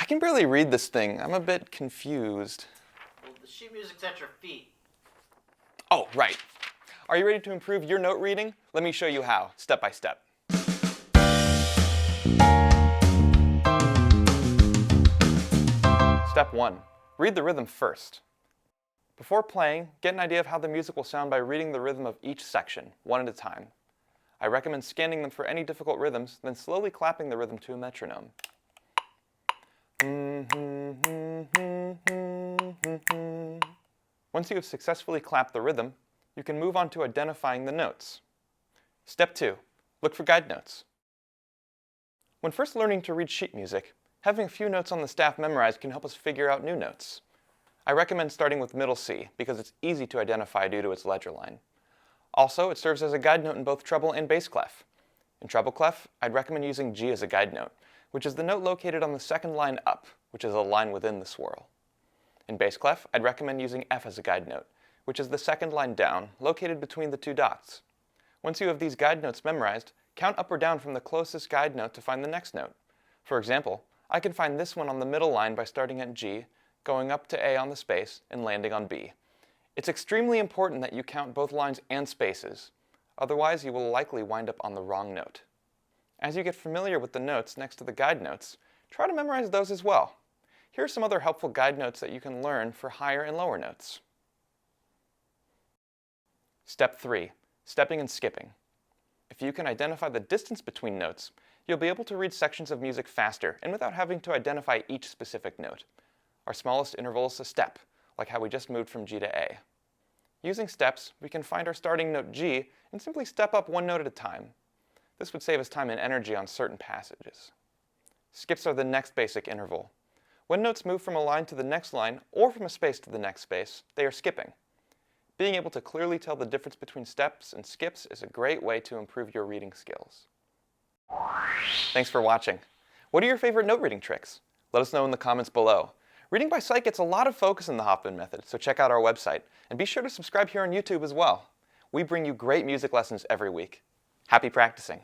can barely read this thing. I'm a bit confused. Well, the sheet music's at your feet. Oh, right. Are you ready to improve your note reading? Let me show you how, step by step. Step 1. Read the rhythm first. Before playing, get an idea of how the music will sound by reading the rhythm of each section, one at a time. I recommend scanning them for any difficult rhythms, then slowly clapping the rhythm to a metronome. Once you have successfully clapped the rhythm, you can move on to identifying the notes. Step 2. Look for guide notes. When first learning to read sheet music, having a few notes on the staff memorized can help us figure out new notes. I recommend starting with middle C because it's easy to identify due to its ledger line. Also, it serves as a guide note in both treble and bass clef. In treble clef, I'd recommend using G as a guide note, which is the note located on the second line up, which is a line within the swirl. In bass clef, I'd recommend using F as a guide note, which is the second line down, located between the two dots. Once you have these guide notes memorized, count up or down from the closest guide note to find the next note. For example, I can find this one on the middle line by starting at G, going up to A on the space, and landing on B. It's extremely important that you count both lines and spaces, otherwise you will likely wind up on the wrong note. As you get familiar with the notes next to the guide notes, try to memorize those as well. Here are some other helpful guide notes that you can learn for higher and lower notes. Step 3. Stepping and skipping. If you can identify the distance between notes, you'll be able to read sections of music faster and without having to identify each specific note. Our smallest interval is a step, like how we just moved from G to A. Using steps, we can find our starting note G and simply step up one note at a time. This would save us time and energy on certain passages. Skips are the next basic interval. When notes move from a line to the next line or from a space to the next space, they are skipping. Being able to clearly tell the difference between steps and skips is a great way to improve your reading skills. Thanks for watching. What are your favorite note reading tricks? Let us know in the comments below. Reading by sight gets a lot of focus in the Hoffman method, so check out our website. And be sure to subscribe here on YouTube as well. We bring you great music lessons every week. Happy practicing!